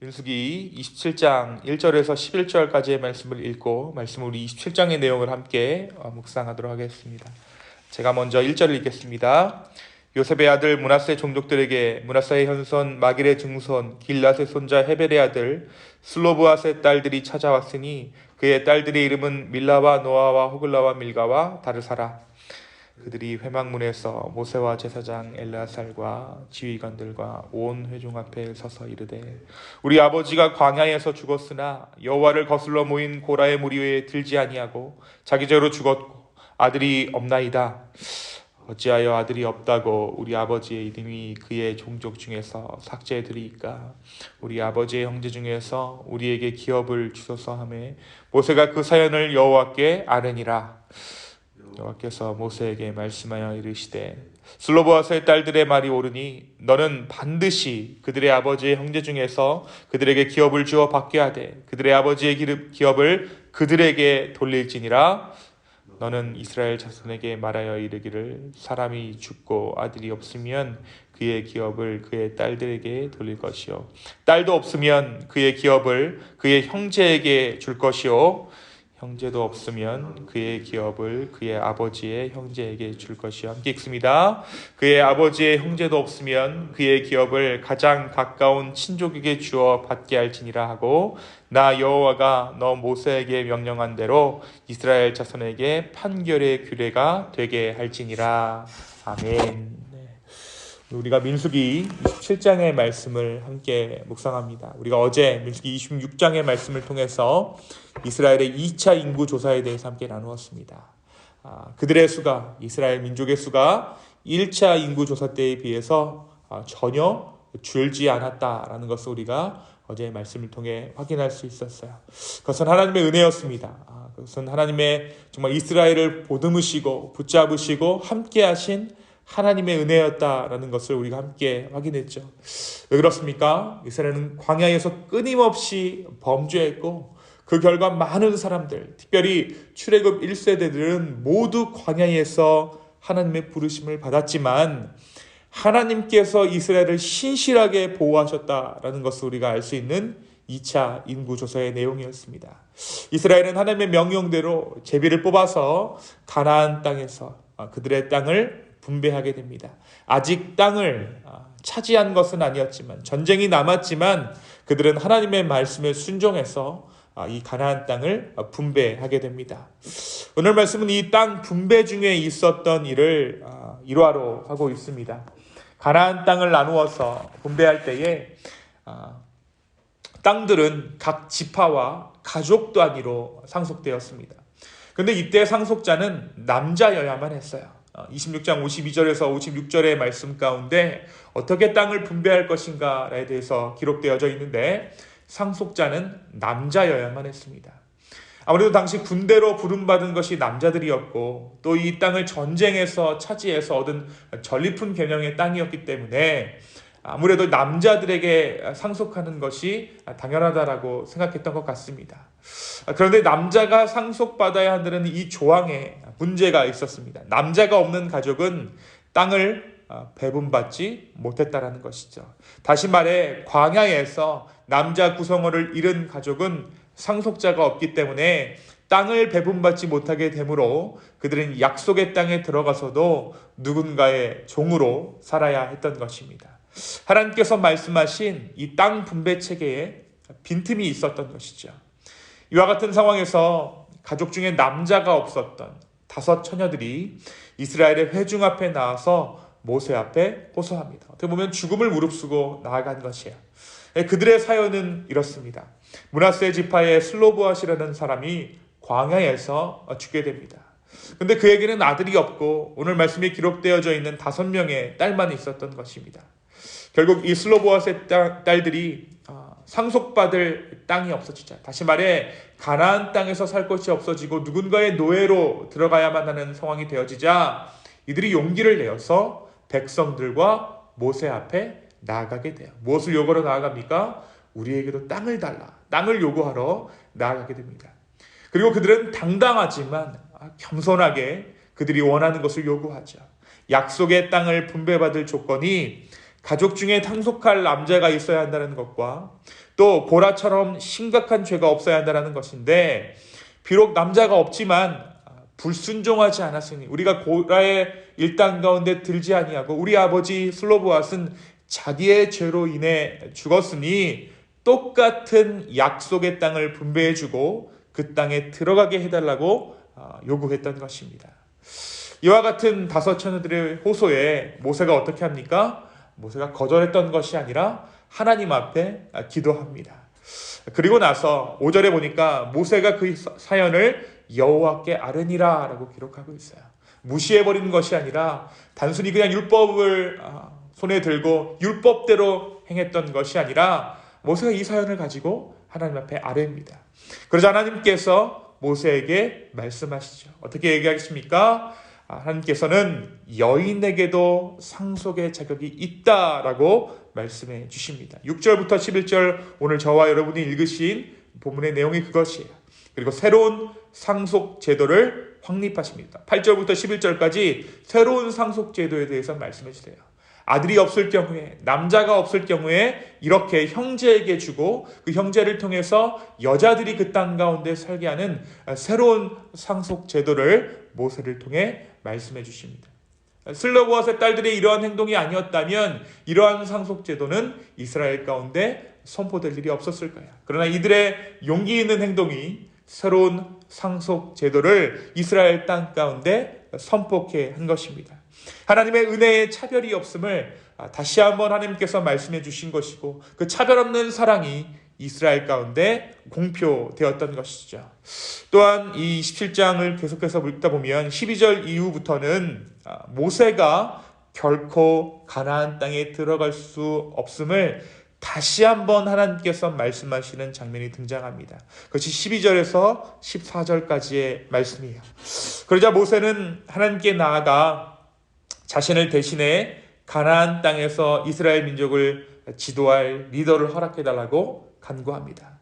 민수기 27장 1절에서 11절까지의 말씀을 읽고 말씀을 우리 27장의 내용을 함께 묵상하도록 하겠습니다. 제가 먼저 1절을 읽겠습니다. 요셉의 아들 므낫세 종족들에게 므낫세의 현손 마길의 증손 길앗의 손자 헤벨의 아들 슬로브앗의 딸들이 찾아왔으니 그의 딸들의 이름은 밀라와 노아와 호글라와 밀가와 다르사라. 그들이 회막문에서 모세와 제사장 엘르아살과 지휘관들과 온 회중 앞에 서서 이르되 우리 아버지가 광야에서 죽었으나 여호와를 거슬러 모인 고라의 무리에 들지 아니하고 자기적으로 죽었고 아들이 없나이다. 어찌하여 아들이 없다고 우리 아버지의 이름이 그의 종족 중에서 삭제되리이까. 우리 아버지의 형제 중에서 우리에게 기업을 주소서 하매 모세가 그 사연을 여호와께 아뢰니라. 여호와께서 모세에게 말씀하여 이르시되 슬로브앗의 딸들의 말이 옳으니 너는 반드시 그들의 아버지의 형제 중에서 그들에게 기업을 주어 받게 하되 그들의 아버지의 기업을 그들에게 돌릴지니라. 너는 이스라엘 자손에게 말하여 이르기를 사람이 죽고 아들이 없으면 그의 기업을 그의 딸들에게 돌릴 것이요 딸도 없으면 그의 기업을 그의 형제에게 줄 것이요 형제도 없으면 그의 기업을 그의 아버지의 형제에게 줄 것이요. 함께 읽습니다. 그의 아버지의 형제도 없으면 그의 기업을 가장 가까운 친족에게 주어 받게 할지니라 하고 나 여호와가 너 모세에게 명령한 대로 이스라엘 자손에게 판결의 규례가 되게 할지니라. 아멘. 우리가 민수기 27장의 말씀을 함께 묵상합니다. 우리가 어제 민수기 26장의 말씀을 통해서 이스라엘의 2차 인구 조사에 대해서 함께 나누었습니다. 그들의 수가, 이스라엘 민족의 수가 1차 인구 조사 때에 비해서 전혀 줄지 않았다라는 것을 우리가 어제의 말씀을 통해 확인할 수 있었어요. 그것은 하나님의 은혜였습니다. 그것은 하나님의 정말 이스라엘을 보듬으시고 붙잡으시고 함께 하신 하나님의 은혜였다라는 것을 우리가 함께 확인했죠. 왜 그렇습니까? 이스라엘은 광야에서 끊임없이 범죄했고 그 결과 많은 사람들, 특별히 출애굽 1세대들은 모두 광야에서 하나님의 부르심을 받았지만 하나님께서 이스라엘을 신실하게 보호하셨다라는 것을 우리가 알 수 있는 2차 인구조사의 내용이었습니다. 이스라엘은 하나님의 명령대로 제비를 뽑아서 가나안 땅에서 그들의 땅을 분배하게 됩니다. 아직 땅을 차지한 것은 아니었지만 전쟁이 남았지만 그들은 하나님의 말씀에 순종해서 이 가나안 땅을 분배하게 됩니다. 오늘 말씀은 이 땅 분배 중에 있었던 일을 일화로 하고 있습니다. 가나안 땅을 나누어서 분배할 때에 땅들은 각 지파와 가족 단위로 상속되었습니다. 그런데 이때 상속자는 남자여야만 했어요. 26장 52절에서 56절의 말씀 가운데 어떻게 땅을 분배할 것인가에 대해서 기록되어져 있는데 상속자는 남자여야만 했습니다. 아무래도 당시 군대로 부름받은 것이 남자들이었고 또 이 땅을 전쟁에서 차지해서 얻은 전리품 개념의 땅이었기 때문에 아무래도 남자들에게 상속하는 것이 당연하다라고 생각했던 것 같습니다. 그런데 남자가 상속받아야 한다는 이 조항에 문제가 있었습니다. 남자가 없는 가족은 땅을 배분받지 못했다라는 것이죠. 다시 말해 광야에서 남자 구성원을 잃은 가족은 상속자가 없기 때문에 땅을 배분받지 못하게 되므로 그들은 약속의 땅에 들어가서도 누군가의 종으로 살아야 했던 것입니다. 하나님께서 말씀하신 이 땅 분배 체계에 빈틈이 있었던 것이죠. 이와 같은 상황에서 가족 중에 남자가 없었던 5 처녀들이 이스라엘의 회중 앞에 나와서 모세 앞에 호소합니다. 어떻게 보면 죽음을 무릅쓰고 나아간 것이에요. 그들의 사연은 이렇습니다. 므낫세 지파의 슬로브앗이라는 사람이 광야에서 죽게 됩니다. 그런데 그에게는 아들이 없고 오늘 말씀에 기록되어져 있는 5명의 딸만 있었던 것입니다. 결국 이 슬로브앗의 딸들이 상속받을 땅이 없어지자, 다시 말해 가나안 땅에서 살 곳이 없어지고 누군가의 노예로 들어가야만 하는 상황이 되어지자 이들이 용기를 내어서 백성들과 모세 앞에 나아가게 돼요. 무엇을 요구하러 나아갑니까? 우리에게도 땅을 달라. 땅을 요구하러 나아가게 됩니다. 그리고 그들은 당당하지만 겸손하게 그들이 원하는 것을 요구하죠. 약속의 땅을 분배받을 조건이 가족 중에 상속할 남자가 있어야 한다는 것과 또 고라처럼 심각한 죄가 없어야 한다는 것인데, 비록 남자가 없지만 불순종하지 않았으니 우리가 고라의 일당 가운데 들지 아니하고 우리 아버지 슬로보앗은 자기의 죄로 인해 죽었으니 똑같은 약속의 땅을 분배해주고 그 땅에 들어가게 해달라고 요구했던 것입니다. 이와 같은 다섯 처녀들의 호소에 모세가 어떻게 합니까? 모세가 거절했던 것이 아니라 하나님 앞에 기도합니다. 그리고 나서 5절에 보니까 모세가 그 사연을 여호와께 아뢰니라 라고 기록하고 있어요. 무시해버리는 것이 아니라 단순히 그냥 율법을 손에 들고 율법대로 행했던 것이 아니라 모세가 이 사연을 가지고 하나님 앞에 아뢰입니다. 그러자 하나님께서 모세에게 말씀하시죠. 어떻게 얘기하겠습니까? 하나님께서는 여인에게도 상속의 자격이 있다라고 말씀해 주십니다. 6절부터 11절 오늘 저와 여러분이 읽으신 본문의 내용이 그것이에요. 그리고 새로운 상속 제도를 확립하십니다. 8절부터 11절까지 새로운 상속 제도에 대해서 말씀해 주세요. 아들이 없을 경우에, 남자가 없을 경우에 이렇게 형제에게 주고 그 형제를 통해서 여자들이 그 땅 가운데 살게 하는 새로운 상속 제도를 모세를 통해 말씀해 주십니다. 슬로보앗의 딸들의 이러한 행동이 아니었다면 이러한 상속 제도는 이스라엘 가운데 선포될 일이 없었을 거야. 그러나 이들의 용기 있는 행동이 새로운 상속 제도를 이스라엘 땅 가운데 선포케 한 것입니다. 하나님의 은혜의 차별이 없음을 다시 한번 하나님께서 말씀해 주신 것이고, 그 차별 없는 사랑이 이스라엘 가운데 공표되었던 것이죠. 또한 이 27장을 계속해서 읽다 보면 12절 이후부터는 모세가 결코 가나안 땅에 들어갈 수 없음을 다시 한번 하나님께서 말씀하시는 장면이 등장합니다. 그것이 12절에서 14절까지의 말씀이에요. 그러자 모세는 하나님께 나아가 자신을 대신해 가나안 땅에서 이스라엘 민족을 지도할 리더를 허락해달라고 간구합니다.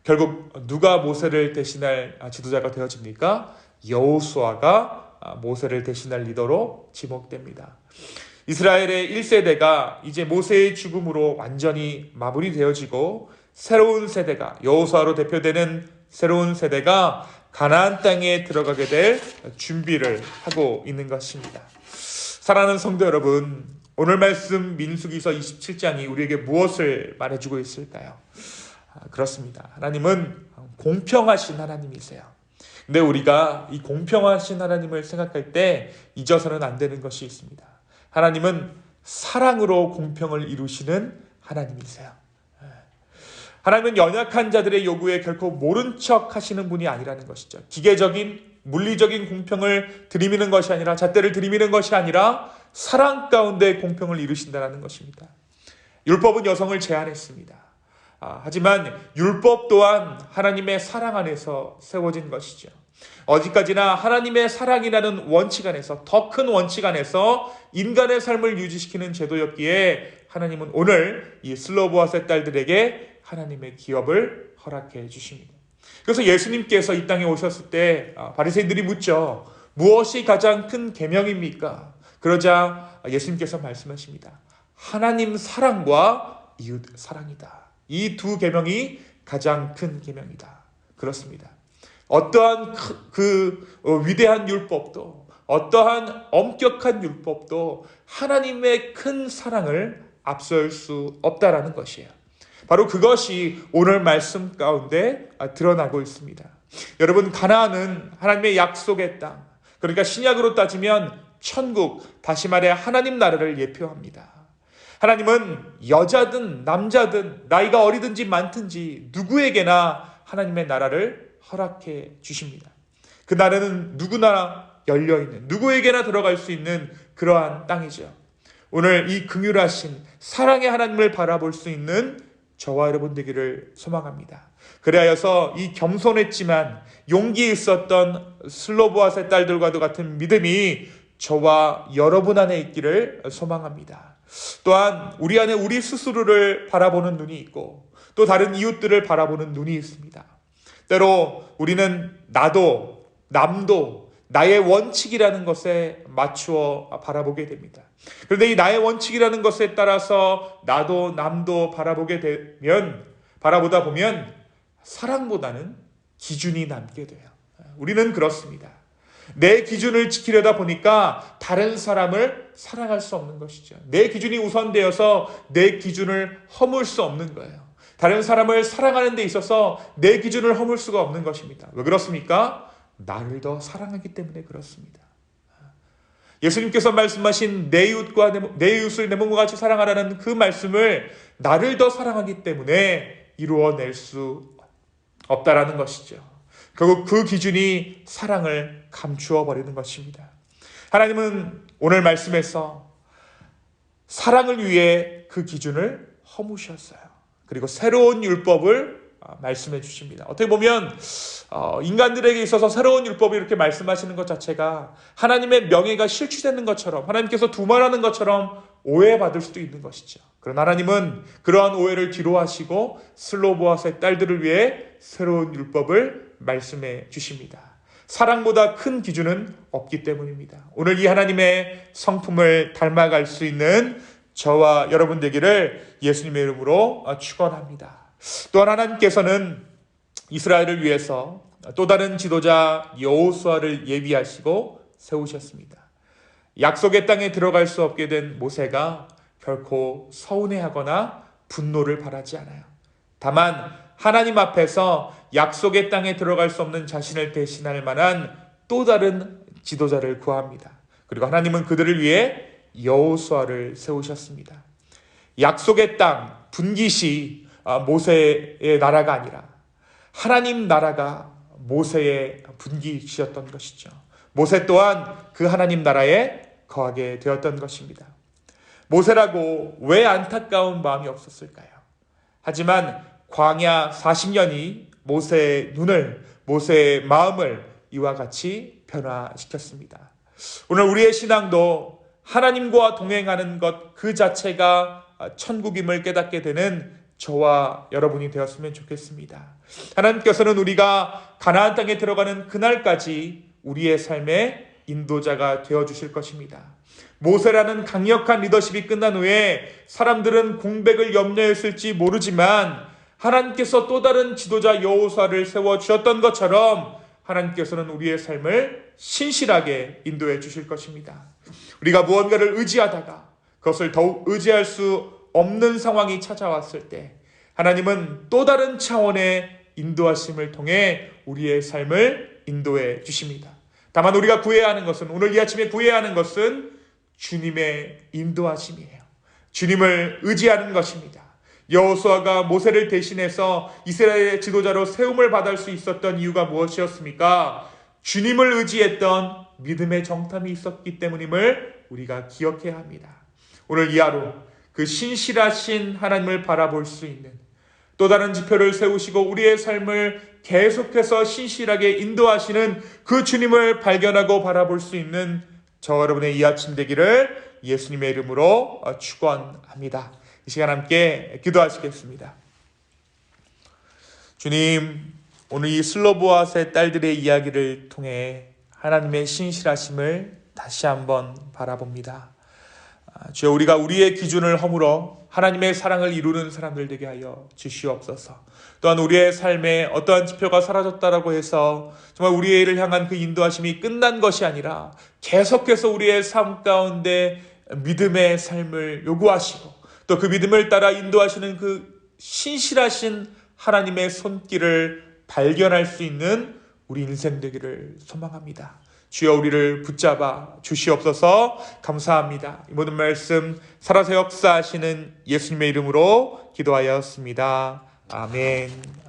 결국 누가 모세를 대신할 지도자가 되어집니까? 여호수아가 모세를 대신할 리더로 지목됩니다. 이스라엘의 1세대가 이제 모세의 죽음으로 완전히 마무리되어지고 새로운 세대가, 여호수아로 대표되는 새로운 세대가 가나안 땅에 들어가게 될 준비를 하고 있는 것입니다. 사랑하는 성도 여러분, 오늘 말씀 민수기서 27장이 우리에게 무엇을 말해주고 있을까요? 그렇습니다. 하나님은 공평하신 하나님이세요. 근데 우리가 이 공평하신 하나님을 생각할 때 잊어서는 안 되는 것이 있습니다. 하나님은 사랑으로 공평을 이루시는 하나님이세요. 하나님은 연약한 자들의 요구에 결코 모른 척 하시는 분이 아니라는 것이죠. 기계적인 물리적인 공평을 들이미는 것이 아니라, 잣대를 들이미는 것이 아니라 사랑 가운데 공평을 이루신다는 것입니다. 율법은 여성을 제한했습니다. 하지만 율법 또한 하나님의 사랑 안에서 세워진 것이죠. 어디까지나 하나님의 사랑이라는 원칙 안에서, 더 큰 원칙 안에서 인간의 삶을 유지시키는 제도였기에 하나님은 오늘 이 슬로보앗의 딸들에게 하나님의 기업을 허락해 주십니다. 그래서 예수님께서 이 땅에 오셨을 때 바리새인들이 묻죠. 무엇이 가장 큰 계명입니까? 그러자 예수님께서 말씀하십니다. 하나님 사랑과 이웃 사랑이다. 이 두 계명이 가장 큰 계명이다. 그렇습니다. 어떠한 그 위대한 율법도, 어떠한 엄격한 율법도 하나님의 큰 사랑을 앞설 수 없다라는 것이에요. 바로 그것이 오늘 말씀 가운데 드러나고 있습니다. 여러분, 가나안은 하나님의 약속의 땅, 그러니까 신약으로 따지면 천국, 다시 말해 하나님 나라를 예표합니다. 하나님은 여자든 남자든 나이가 어리든지 많든지 누구에게나 하나님의 나라를 허락해 주십니다. 그 나라는 누구나 열려있는, 누구에게나 들어갈 수 있는 그러한 땅이죠. 오늘 이 긍휼하신 사랑의 하나님을 바라볼 수 있는 저와 여러분 되기를 소망합니다. 그리하여서 이 겸손했지만 용기 있었던 슬로보앗의 딸들과도 같은 믿음이 저와 여러분 안에 있기를 소망합니다. 또한 우리 안에 우리 스스로를 바라보는 눈이 있고 또 다른 이웃들을 바라보는 눈이 있습니다. 때로 우리는 나도 남도 나의 원칙이라는 것에 맞추어 바라보게 됩니다. 그런데 이 나의 원칙이라는 것에 따라서 나도 남도 바라보다 보면 사랑보다는 기준이 남게 돼요. 우리는 그렇습니다. 내 기준을 지키려다 보니까 다른 사람을 사랑할 수 없는 것이죠. 내 기준이 우선되어서 내 기준을 허물 수 없는 거예요. 다른 사람을 사랑하는 데 있어서 내 기준을 허물 수가 없는 것입니다. 왜 그렇습니까? 나를 더 사랑하기 때문에 그렇습니다. 예수님께서 말씀하신 내 이웃을 내 몸과 같이 사랑하라는 그 말씀을 나를 더 사랑하기 때문에 이루어낼 수 없다라는 것이죠. 결국 그 기준이 사랑을 감추어 버리는 것입니다. 하나님은 오늘 말씀에서 사랑을 위해 그 기준을 허무셨어요. 그리고 새로운 율법을 말씀해 주십니다. 어떻게 보면 인간들에게 있어서 새로운 율법이 이렇게 말씀하시는 것 자체가 하나님의 명예가 실추되는 것처럼, 하나님께서 두말하는 것처럼 오해받을 수도 있는 것이죠. 그러나 하나님은 그러한 오해를 뒤로하시고 슬로보아스의 딸들을 위해 새로운 율법을 말씀해 주십니다. 사랑보다 큰 기준은 없기 때문입니다. 오늘 이 하나님의 성품을 닮아갈 수 있는 저와 여러분 되기를 예수님의 이름으로 축원합니다. 또한 하나님께서는 이스라엘을 위해서 또 다른 지도자 여호수아를 예비하시고 세우셨습니다. 약속의 땅에 들어갈 수 없게 된 모세가 결코 서운해하거나 분노를 바라지 않아요. 다만 하나님 앞에서 약속의 땅에 들어갈 수 없는 자신을 대신할 만한 또 다른 지도자를 구합니다. 그리고 하나님은 그들을 위해 여호수아를 세우셨습니다. 약속의 땅, 분깃이 모세의 나라가 아니라 하나님 나라가 모세의 분깃이었던 것이죠. 모세 또한 그 하나님 나라에 거하게 되었던 것입니다. 모세라고 왜 안타까운 마음이 없었을까요? 하지만 광야 40년이 모세의 눈을, 모세의 마음을 이와 같이 변화시켰습니다. 오늘 우리의 신앙도 하나님과 동행하는 것 그 자체가 천국임을 깨닫게 되는 저와 여러분이 되었으면 좋겠습니다. 하나님께서는 우리가 가나안 땅에 들어가는 그날까지 우리의 삶의 인도자가 되어주실 것입니다. 모세라는 강력한 리더십이 끝난 후에 사람들은 공백을 염려했을지 모르지만 하나님께서 또 다른 지도자 여호수아를 세워주셨던 것처럼 하나님께서는 우리의 삶을 신실하게 인도해 주실 것입니다. 우리가 무언가를 의지하다가 그것을 더욱 의지할 수 없는 상황이 찾아왔을 때 하나님은 또 다른 차원의 인도하심을 통해 우리의 삶을 인도해 주십니다. 다만 우리가 구해야 하는 것은, 오늘 이 아침에 구해야 하는 것은 주님의 인도하심이에요. 주님을 의지하는 것입니다. 여호수아가 모세를 대신해서 이스라엘의 지도자로 세움을 받을 수 있었던 이유가 무엇이었습니까? 주님을 의지했던 믿음의 정탐이 있었기 때문임을 우리가 기억해야 합니다. 오늘 이 하루 그 신실하신 하나님을 바라볼 수 있는 또 다른 지표를 세우시고 우리의 삶을 계속해서 신실하게 인도하시는 그 주님을 발견하고 바라볼 수 있는 저와 여러분의 이 아침 되기를 예수님의 이름으로 축원합니다. 이 시간 함께 기도하시겠습니다. 주님, 오늘 이 슬로보아스의 딸들의 이야기를 통해 하나님의 신실하심을 다시 한번 바라봅니다. 주여, 우리가 우리의 기준을 허물어 하나님의 사랑을 이루는 사람들 되게 하여 주시옵소서. 또한 우리의 삶에 어떠한 지표가 사라졌다라고 해서 정말 우리를 향한 그 인도하심이 끝난 것이 아니라 계속해서 우리의 삶 가운데 믿음의 삶을 요구하시고 또 그 믿음을 따라 인도하시는 그 신실하신 하나님의 손길을 발견할 수 있는 우리 인생 되기를 소망합니다. 주여, 우리를 붙잡아 주시옵소서. 감사합니다. 이 모든 말씀 살아서 역사하시는 예수님의 이름으로 기도하였습니다. 아멘.